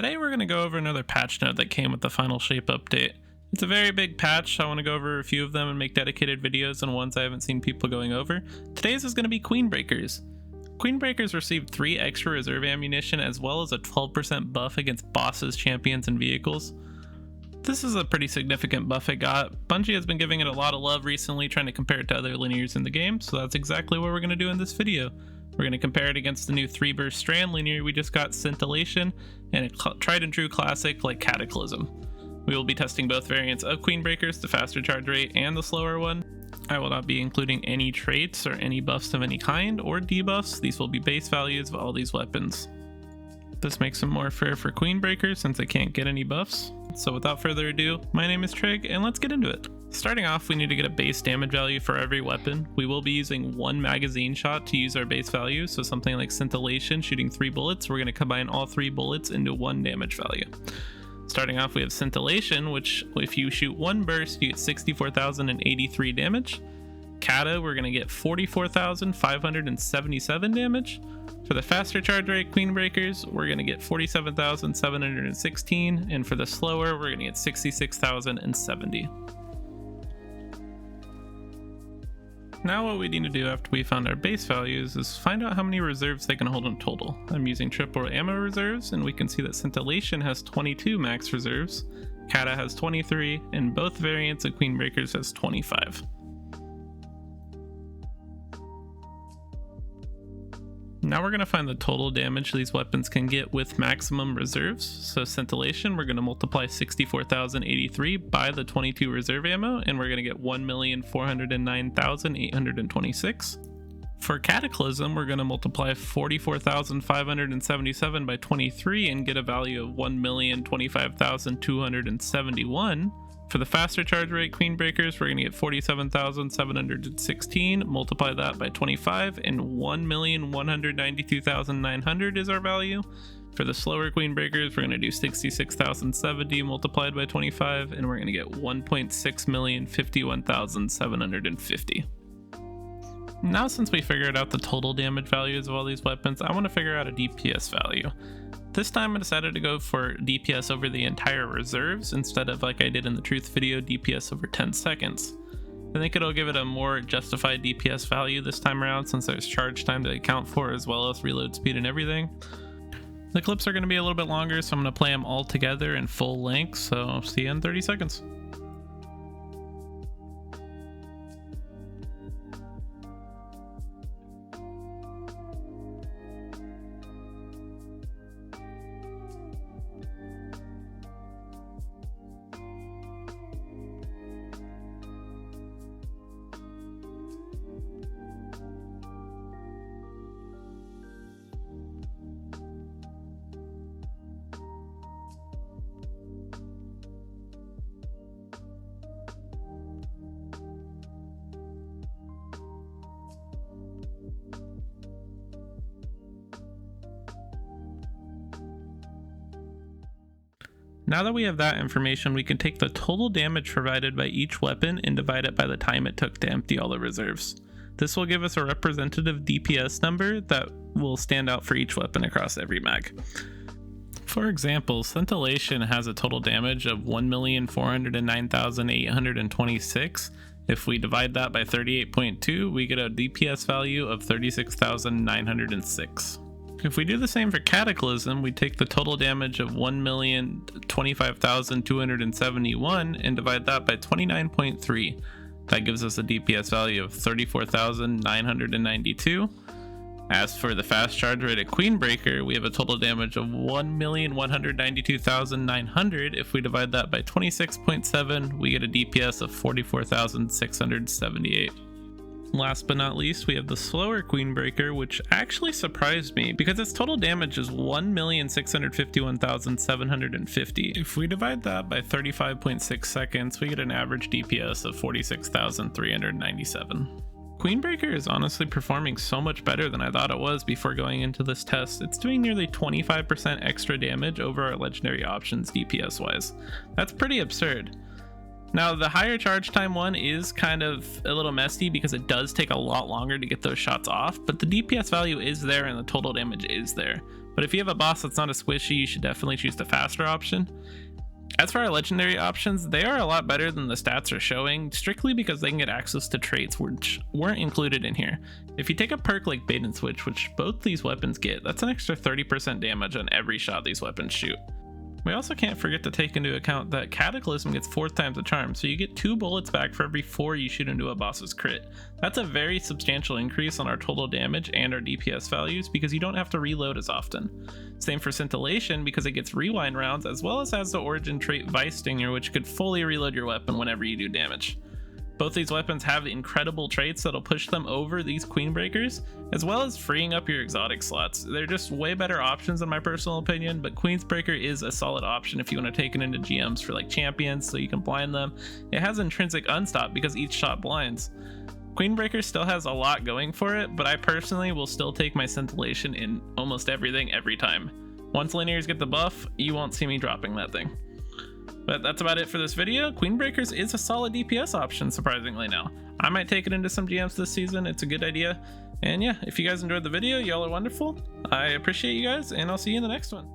Today we're going to go over another patch note that came with the final shape update. It's a very big patch, so I want to go over a few of them and make dedicated videos on ones I haven't seen people going over. Today's is going to be Queenbreakers. Queenbreakers received 3 extra reserve ammunition as well as a 12% buff against bosses, champions, and vehicles. This is a pretty significant buff it got. Bungie has been giving it a lot of love recently, trying to compare it to other linears in the game, so that's exactly what we're going to do in this video. We're going to compare it against the new 3-burst strand linear we just got, Scintillation, and a tried and true classic like Cataclysm. We will be testing both variants of Queenbreakers, the faster charge rate and the slower one. I will not be including any traits or any buffs of any kind or debuffs. These will be base values of all these weapons. This makes them more fair for Queenbreakers since they can't get any buffs. So without further ado, my name is Trig and let's get into it. Starting off, we need to get a base damage value for every weapon. We will be using 1 magazine shot to use our base value, so something like Scintillation shooting 3 bullets, we're going to combine all 3 bullets into 1 damage value. Starting off, we have Scintillation, which if you shoot 1 burst, you get 64,083 damage. Kata, we're going to get 44,577 damage. For the faster charge rate Queenbreakers, we're going to get 47,716, and for the slower, we're going to get 66,070. Now what we need to do after we found our base values is find out how many reserves they can hold in total. I'm using triple ammo reserves, and we can see that Scintillation has 22 max reserves, Kata has 23, and both variants of Queenbreakers has 25. Now we're going to find the total damage these weapons can get with maximum reserves. So Scintillation, we're going to multiply 64,083 by the 22 reserve ammo, and we're going to get 1,409,826. For Cataclysm, we're going to multiply 44,577 by 23 and get a value of 1,025,271. For the faster charge rate Queenbreakers, we're going to get 47,716, multiply that by 25, and 1,192,900 is our value. For the slower Queenbreakers, we're going to do 66,070 multiplied by 25, and we're going to get 1.6,051,750. Now, since we figured out the total damage values of all these weapons, I want to figure out a DPS value. This time I decided to go for DPS over the entire reserves instead of, like I did in the truth video, DPS over 10 seconds. I think it'll give it a more justified DPS value this time around since there's charge time to account for as well as reload speed and everything. The clips are going to be a little bit longer, so I'm going to play them all together in full length, so I'll see you in 30 seconds. Now that we have that information, we can take the total damage provided by each weapon and divide it by the time it took to empty all the reserves. This will give us a representative DPS number that will stand out for each weapon across every mag. For example, Scintillation has a total damage of 1,409,826. If we divide that by 38.2, we get a DPS value of 36,906. If we do the same for Cataclysm, we take the total damage of 1,025,271 and divide that by 29.3. That gives us a DPS value of 34,992. As for the fast charge rate at Queenbreaker, we have a total damage of 1,192,900. If we divide that by 26.7, we get a DPS of 44,678. Last but not least, we have the slower Queenbreaker, which actually surprised me because its total damage is 1,651,750. If we divide that by 35.6 seconds, we get an average DPS of 46,397. Queenbreaker is honestly performing so much better than I thought it was before going into this test. It's doing nearly 25% extra damage over our legendary options DPS wise. That's pretty absurd. Now, the higher charge time one is kind of a little messy because it does take a lot longer to get those shots off, but the DPS value is there and the total damage is there. but if you have a boss that's not a squishy, you should definitely choose the faster option. As for our legendary options, they are a lot better than the stats are showing, strictly because they can get access to traits which weren't included in here. If you take a perk like bait and switch, which both these weapons get, that's an extra 30% damage on every shot these weapons shoot. We also can't forget to take into account that Cataclysm gets 4 times the charm, so you get 2 bullets back for every 4 you shoot into a boss's crit. That's a very substantial increase on our total damage and our DPS values because you don't have to reload as often. Same for Scintillation because it gets rewind rounds, as well as has the origin trait Vice Stinger, which could fully reload your weapon whenever you do damage. Both these weapons have incredible traits that'll push them over these Queenbreakers, as well as freeing up your exotic slots. They're just way better options in my personal opinion, but Queenbreaker is a solid option if you want to take it into GMs for like champions so you can blind them. It has intrinsic unstop because each shot blinds. Queenbreaker still has a lot going for it, but I personally will still take my Scintillation in almost everything every time. Once linears get the buff, you won't see me dropping that thing. But that's about it for this video. Queenbreakers is a solid DPS option, surprisingly now. I might take it into some GMs this season. It's a good idea. And yeah, if you guys enjoyed the video, y'all are wonderful. I appreciate you guys, and I'll see you in the next one.